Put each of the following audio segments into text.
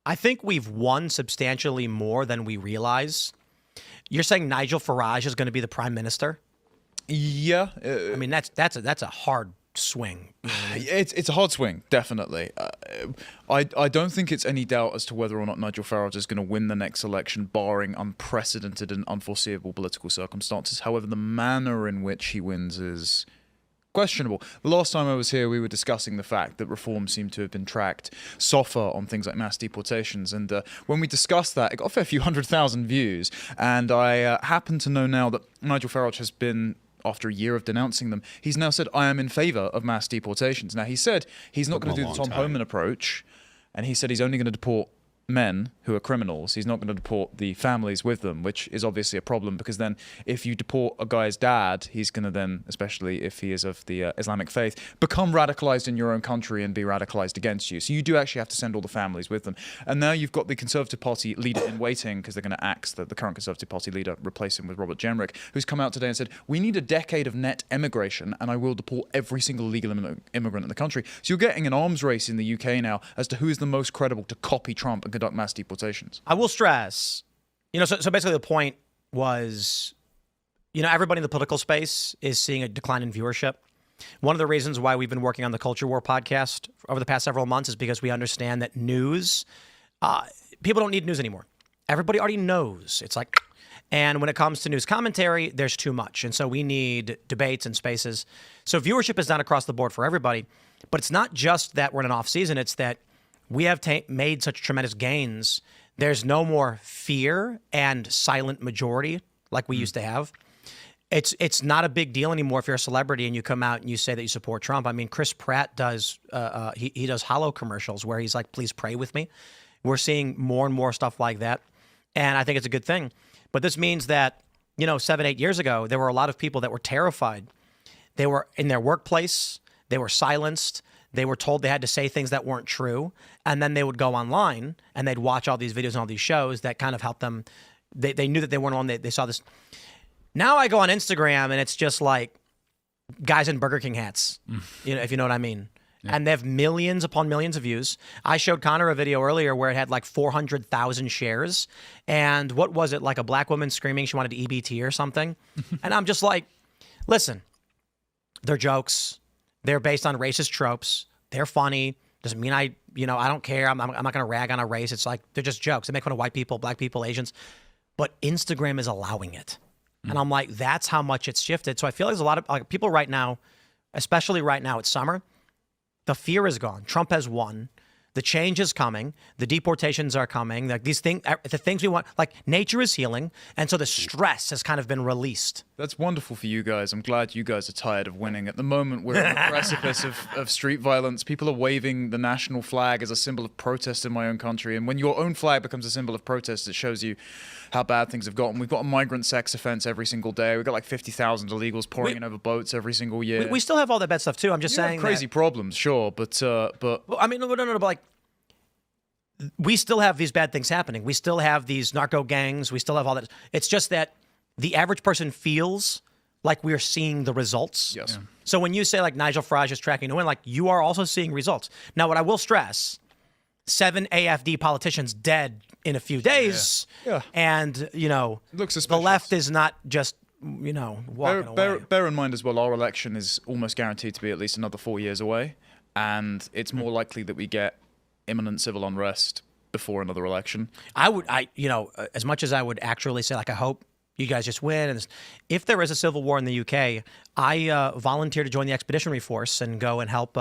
I think we've won substantially more than we realize. You're saying Nigel Farage is going to be the prime minister? Yeah. I mean, that's a hard swing. You know what I mean? It's a hard swing, definitely. I don't think it's any doubt as to whether or not Nigel Farage is going to win the next election, barring unprecedented and unforeseeable political circumstances. However, the manner in which he wins is questionable. The last time I was here, we were discussing the fact that reforms seem to have been tracked softer on things like mass deportations. And when we discussed that, it got a fair few 100,000 views. And I happen to know now that Nigel Farage has been, after a year of denouncing them, he's now said, I am in favor of mass deportations. Now, he said he's not going to do the Tom Homan approach, and he said he's only going to deport men who are criminals. He's not going to deport the families with them, which is obviously a problem, because then if you deport a guy's dad, he's going to then, especially if he is of the Islamic faith, become radicalized in your own country and be radicalized against you. So you do actually have to send all the families with them. And now you've got the Conservative Party leader in waiting, because they're going to axe the current Conservative Party leader, replace him with Robert Jenrick, who's come out today and said, we need a decade of net emigration, and I will deport every single legal immigrant in the country. So you're getting an arms race in the UK now as to who is the most credible to copy Trump and conduct mass deportations. I will stress, so basically the point was, everybody in the political space is seeing a decline in viewership. One of the reasons why we've been working on the Culture War podcast over the past several months is because we understand that news, people don't need news anymore. Everybody already knows. It's like, and when it comes to news commentary, there's too much. And so we need debates and spaces. So viewership is down across the board for everybody. But it's not just that we're in an off season. It's that we have made such tremendous gains. There's no more fear and silent majority like we used to have. It's not a big deal anymore if you're a celebrity and you come out and you say that you support Trump. I mean, Chris Pratt does he does hollow commercials where he's like, please pray with me. We're seeing more and more stuff like that. And I think it's a good thing. But this means that, 7-8 years ago, there were a lot of people that were terrified. They were in their workplace. They were silenced. They were told they had to say things that weren't true. And then they would go online and they'd watch all these videos and all these shows that kind of helped them. They knew that they weren't on. They saw this. Now I go on Instagram and it's just like guys in Burger King hats, if you know what I mean. Yeah. And they have millions upon millions of views. I showed Connor a video earlier where it had like 400,000 shares. And what was it? Like a black woman screaming she wanted EBT or something. And I'm just like, listen, they're jokes. They're based on racist tropes. They're funny. Doesn't mean I don't care. I'm not going to rag on a race. It's like, they're just jokes. They make fun of white people, black people, Asians. But Instagram is allowing it. And I'm like, that's how much it's shifted. So I feel like there's a lot of people right now, especially right now, it's summer. The fear is gone. Trump has won. The change is coming. The deportations are coming. Like these things, the things we want, like nature is healing. And so the stress has kind of been released. That's wonderful for you guys. I'm glad you guys are tired of winning. At the moment, we're on the precipice of street violence. People are waving the national flag as a symbol of protest in my own country. And when your own flag becomes a symbol of protest, it shows you how bad things have gotten. We've got a migrant sex offense every single day. We've got like 50,000 illegals pouring in over boats every single year. We still have all that bad stuff too. I'm just saying crazy problems, sure, but well, I mean, no, but like, we still have these bad things happening. We still have these narco gangs. We still have all that. It's just that the average person feels like we're seeing the results. Yes. Yeah. So when you say like Nigel Farage is tracking to win, like you are also seeing results. Now, what I will stress, 7 AFD politicians dead in a few days. Yeah. And, looks suspicious. The left is not just, walking away. Bear in mind as well, our election is almost guaranteed to be at least another 4 years away. And it's more likely that we get imminent civil unrest before another election. As much as I would actually say, like, I hope you guys just win. And if there is a civil war in the UK, I volunteer to join the Expeditionary Force and go and help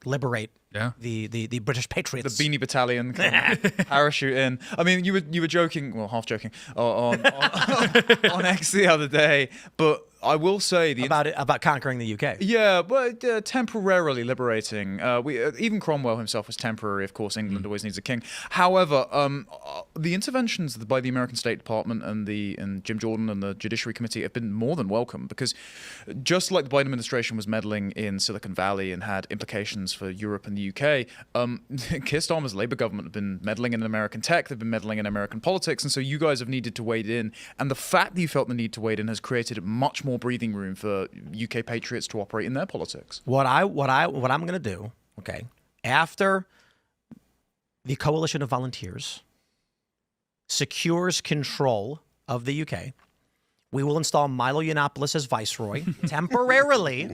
liberate the British Patriots. The Beanie Battalion parachute in. I mean, you were joking, well, half joking, on X the other day, but I will say about conquering the UK. Yeah, but temporarily liberating. Even Cromwell himself was temporary. Of course, England always needs a king. However, the interventions by the American State Department and Jim Jordan and the Judiciary Committee have been more than welcome, because just like the Biden administration was meddling in Silicon Valley and had implications for Europe and the UK, Keir Starmer's Labour government have been meddling in American tech. They've been meddling in American politics, and so you guys have needed to wade in. And the fact that you felt the need to wade in has created much more breathing room for UK patriots to operate in their politics. What I'm going to do, okay, after the coalition of volunteers secures control of the UK, we will install Milo Yiannopoulos as viceroy temporarily,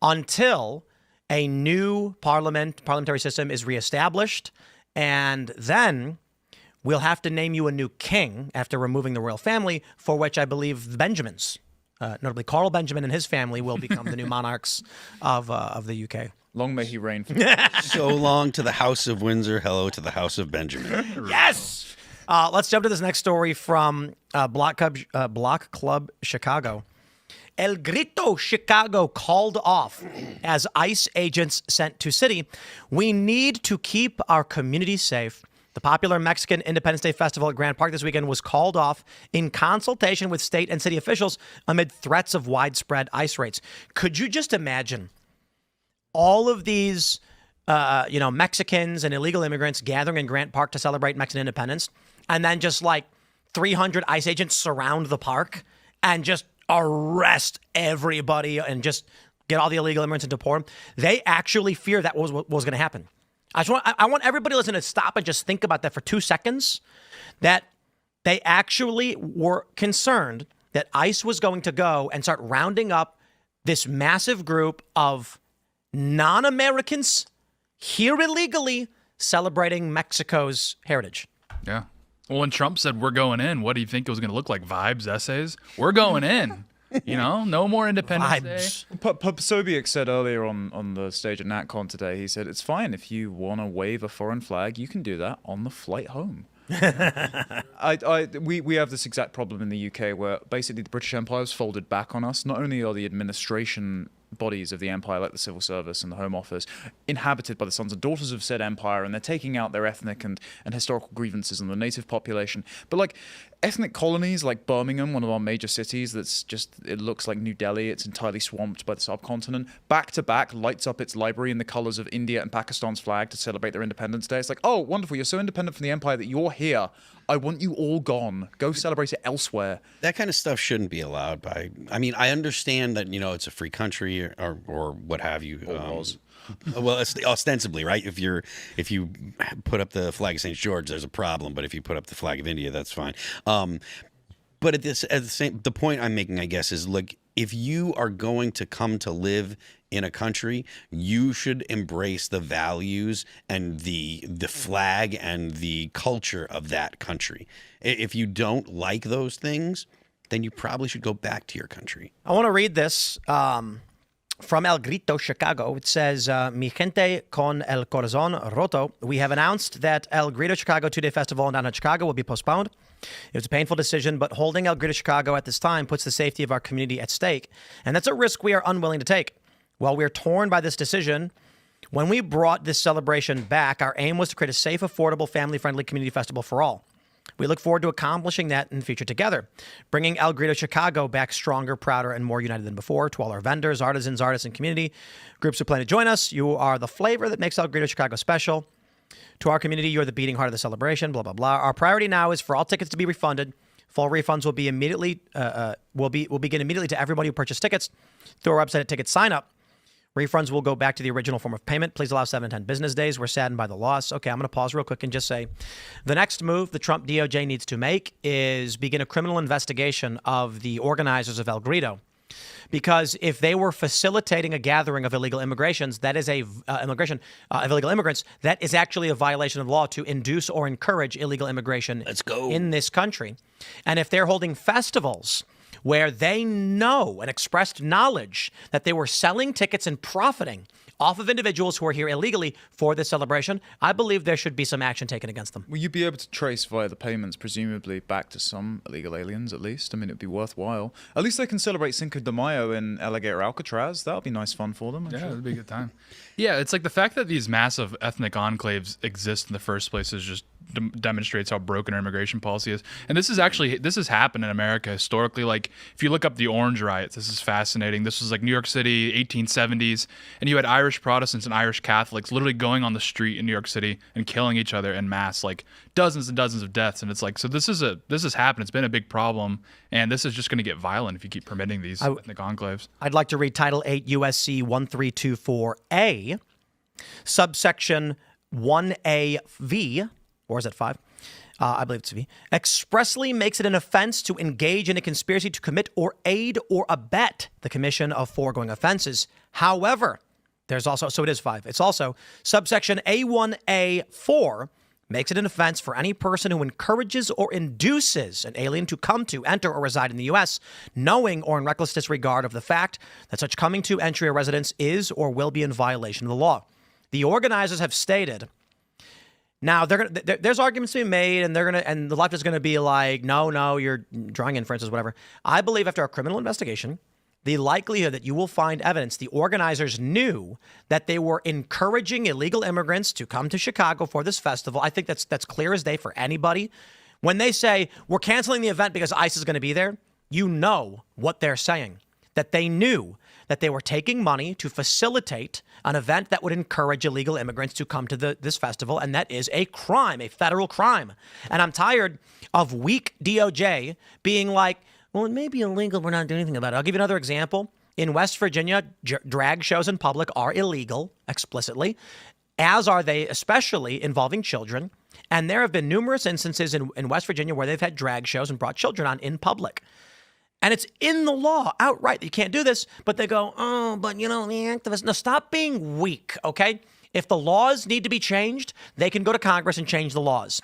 until a new parliamentary system is reestablished, and then we'll have to name you a new king after removing the royal family, for which I believe the Benjamins, notably Carl Benjamin and his family, will become the new monarchs of the UK. Long may he reign. So long to the House of Windsor. Hello to the House of Benjamin. Yes! Let's jump to this next story from Block Club Chicago. El Grito Chicago called off as ICE agents sent to city. We need to keep our community safe. The popular Mexican Independence Day Festival at Grant Park this weekend was called off in consultation with state and city officials amid threats of widespread ICE raids. Could you just imagine all of these, Mexicans and illegal immigrants gathering in Grant Park to celebrate Mexican independence, and then just like 300 ICE agents surround the park and just arrest everybody and just get all the illegal immigrants and deport them? They actually fear that was what was going to happen. I want everybody listening to stop and just think about that for 2 seconds, that they actually were concerned that ICE was going to go and start rounding up this massive group of non-Americans here illegally celebrating Mexico's heritage. Yeah. Well, when Trump said we're going in, what do you think it was going to look like? Vibes, essays? We're going in. No more Independence Day. Posobiec said earlier on the stage at NatCon today, he said, it's fine if you want to wave a foreign flag, you can do that on the flight home. We have this exact problem in the UK where basically the British Empire is folded back on us. Not only are the administration bodies of the empire, like the civil service and the home office, inhabited by the sons and daughters of said empire, and they're taking out their ethnic and historical grievances on the native population. But like ethnic colonies like Birmingham, one of our major cities, that's just, it looks like New Delhi, it's entirely swamped by the subcontinent, back to back lights up its library in the colors of India and Pakistan's flag to celebrate their Independence Day. It's like, oh, wonderful, you're so independent from the empire that you're here. I want you all gone. Go celebrate it elsewhere. That kind of stuff shouldn't be allowed by. I mean, I understand that it's a free country or what have you. Well, it's ostensibly, right? If you put up the flag of St. George, there's a problem. But if you put up the flag of India, that's fine. But the point I'm making, I guess, is look, if you are going to come to live in a country, you should embrace the values and the flag and the culture of that country. If you don't like those things, then you probably should go back to your country. I want to read this from El Grito Chicago. It says, Mi gente con el corazón roto. We have announced that El Grito Chicago 2-day festival in downtown Chicago will be postponed. It was a painful decision, but holding El Grito Chicago at this time puts the safety of our community at stake, and that's a risk we are unwilling to take. While we're torn by this decision, when we brought this celebration back, our aim was to create a safe, affordable, family-friendly community festival for all. We look forward to accomplishing that in the future together, bringing El Grito Chicago back stronger, prouder, and more united than before. To all our vendors, artisans, artists, and community groups who plan to join us, you are the flavor that makes El Grito Chicago special. To our community, you're the beating heart of the celebration, blah, blah, blah. Our priority now is for all tickets to be refunded. Full refunds will begin immediately to everybody who purchased tickets through our website at Ticket Sign Up. Refunds will go back to the original form of payment. Please allow 7 to 10 business days. We're saddened by the loss. Okay, I'm going to pause real quick and just say the next move the Trump DOJ needs to make is begin a criminal investigation of the organizers of El Grito. Because if they were facilitating a gathering of illegal immigrants, that is illegal immigrants, that is actually a violation of law to induce or encourage illegal immigration in this country. And if they're holding festivals where they know and expressed knowledge that they were selling tickets and profiting off of individuals who are here illegally for this celebration, I believe there should be some action taken against them. Will you be able to trace via the payments, presumably, back to some illegal aliens, at least? I mean, it'd be worthwhile. At least they can celebrate Cinco de Mayo in Alligator Alcatraz. That'll be nice fun for them. I'm sure. It'd be a good time. Yeah, it's like the fact that these massive ethnic enclaves exist in the first place is just demonstrates how broken our immigration policy is. And this has happened in America historically. Like if you look up the Orange Riots, this is fascinating. This was like New York City, 1870s, and you had Irish Protestants and Irish Catholics literally going on the street in New York City and killing each other en masse, like dozens and dozens of deaths. And it's like, so this has happened. It's been a big problem, and this is just going to get violent if you keep permitting these ethnic enclaves. I'd like to read Title 8 USC 1324A, subsection 1AV, or is it 5? I believe it's V, expressly makes it an offense to engage in a conspiracy to commit or aid or abet the commission of foregoing offenses. However, there's also, so it is 5. It's also subsection A1A4 makes it an offense for any person who encourages or induces an alien to come to, enter, or reside in the U.S., knowing or in reckless disregard of the fact that such coming to, entry, or residence is or will be in violation of the law. The organizers have stated. Now, there's arguments to be made, and the left is going to be like, no, you're drawing inferences, whatever. I believe after a criminal investigation, the likelihood that you will find evidence the organizers knew that they were encouraging illegal immigrants to come to Chicago for this festival. I think that's clear as day for anybody. When they say, we're canceling the event because ICE is going to be there, you know what they're saying, that they knew that they were taking money to facilitate an event that would encourage illegal immigrants to come to this festival, and that is a crime, a federal crime. And I'm tired of weak DOJ being like, well, it may be illegal, we're not doing anything about it. I'll give you another example. In West Virginia, drag shows in public are illegal explicitly, as are they, especially involving children. And there have been numerous instances in West Virginia where they've had drag shows and brought children on in public. And it's in the law outright that you can't do this, but they go, oh, but the activists. No, stop being weak, okay? If the laws need to be changed, they can go to Congress and change the laws.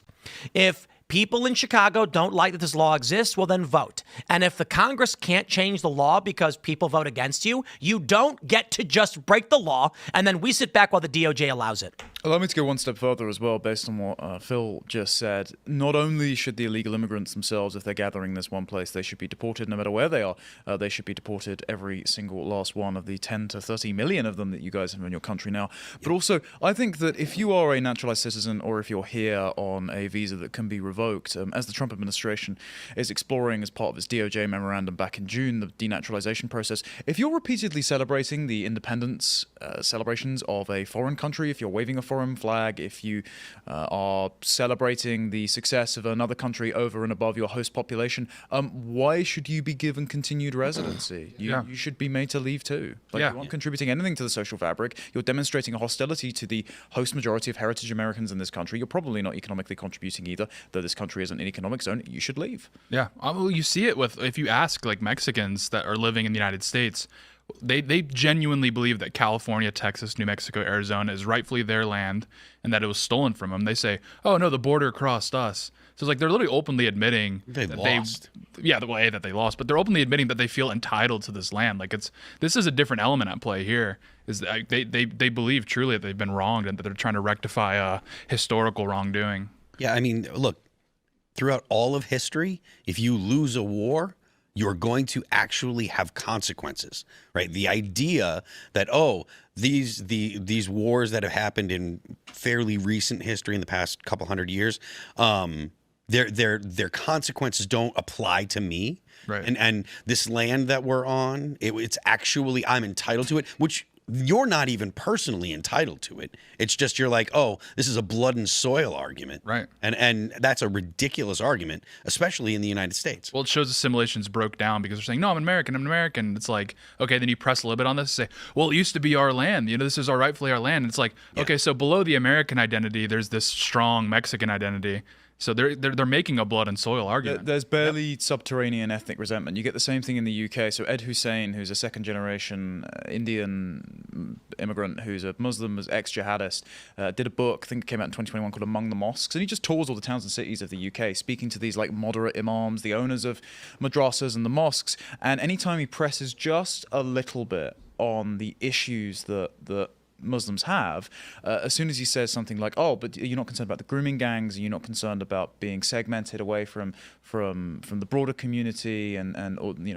If people in Chicago don't like that this law exists, well, then vote. And if the Congress can't change the law because people vote against you, you don't get to just break the law, and then we sit back while the DOJ allows it. Allow me to go one step further as well, based on what Phil just said. Not only should the illegal immigrants themselves, if they're gathering this one place, they should be deported no matter where they are. They should be deported, every single last one of the 10 to 30 million of them that you guys have in your country now. But also, I think that if you are a naturalized citizen or if you're here on a visa that can be revoked, as the Trump administration is exploring as part of its DOJ memorandum back in June, the denaturalization process, if you're repeatedly celebrating the independence celebrations of a foreign country, if you're waving a foreign flag, if you are celebrating the success of another country over and above your host population, why should you be given continued residency? You should be made to leave too. You aren't contributing anything to the social fabric. You're demonstrating a hostility to the host majority of heritage Americans in this country. You're probably not economically contributing either, though this country isn't an economic zone. You should leave. Yeah. Well, you see it if you ask like Mexicans that are living in the United States, they genuinely believe that California, Texas, New Mexico, Arizona is rightfully their land and that it was stolen from them. They say, oh, no, the border crossed us. So it's like they're literally openly admitting they lost. The way that they lost, but they're openly admitting that they feel entitled to this land. Like this is a different element at play here. Is that they believe truly that they've been wronged and that they're trying to rectify a historical wrongdoing. Yeah, I mean, look, throughout all of history, if you lose a war, you're going to actually have consequences, right? The idea that, these wars that have happened in fairly recent history in the past couple hundred years, their consequences don't apply to me. Right. And this land that we're on, it's actually, I'm entitled to it, which you're not even personally entitled to it. It's just you're like, oh, this is a blood and soil argument. Right. And that's a ridiculous argument, especially in the United States. Well, it shows the simulations broke down because they're saying, no, I'm American. It's like, okay, then you press a little bit on this and say, well, it used to be our land. This is rightfully our land. And it's like, okay, so below the American identity, there's this strong Mexican identity. So they're making a blood and soil argument. There's barely subterranean ethnic resentment. You get the same thing in the UK. So Ed Hussein, who's a second-generation Indian immigrant who's a Muslim, was ex-jihadist, did a book, I think it came out in 2021, called Among the Mosques. And he just tours all the towns and cities of the UK, speaking to these like moderate imams, the owners of madrasas and the mosques. And anytime he presses just a little bit on the issues that Muslims have, as soon as he says something like, oh, but you're not concerned about the grooming gangs, you're not concerned about being segmented away from the broader community and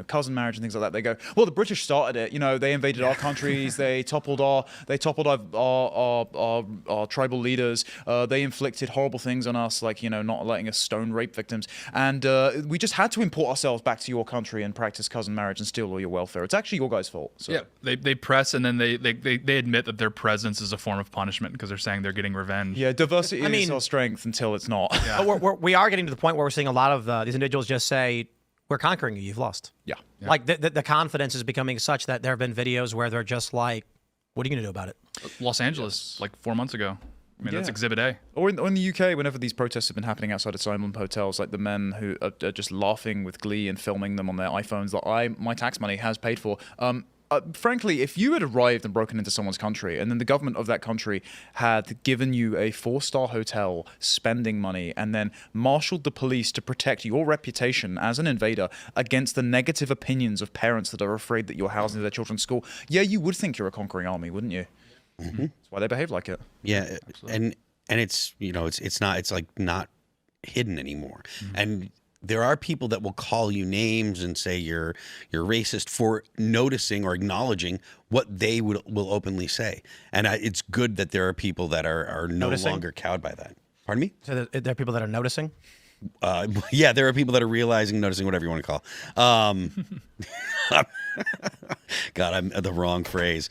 cousin marriage and things like that, they go, well, the British started it, they invaded our countries, they toppled our tribal leaders, they inflicted horrible things on us, like not letting us stone rape victims, and we just had to import ourselves back to your country and practice cousin marriage and steal all your welfare. It's actually your guys' fault. So. Yeah, they press and then they admit that their presence is a form of punishment because they're saying they're getting revenge. Yeah, diversity is our strength until it's not. Yeah. We are getting to the point where we're seeing a lot of these individuals just say, we're conquering you, you've lost. Yeah. Like the confidence is becoming such that there have been videos where they're just like, what are you going to do about it? Los Angeles, like 4 months ago. I mean, that's Yeah. Exhibit A. Or in the UK, whenever these protests have been happening outside of silent hotels, like the men who are just laughing with glee and filming them on their iPhones that my tax money has paid for. Frankly, if you had arrived and broken into someone's country and then the government of that country had given you a 4-star hotel, spending money, and then marshaled the police to protect your reputation as an invader against the negative opinions of parents that are afraid that you're housing their children's school, yeah, you would think you're a conquering army, wouldn't you? Mm-hmm. That's why they behave like it. Yeah, and it's it's like not hidden anymore. And there are people that will call you names and say you're racist for noticing or acknowledging what they will openly say. And it's good that there are people that are no Noticing? longer cowed by that. Pardon me? So there are people that are noticing. Yeah, there are people that are realizing, noticing, whatever you want to call. God, I'm the wrong phrase.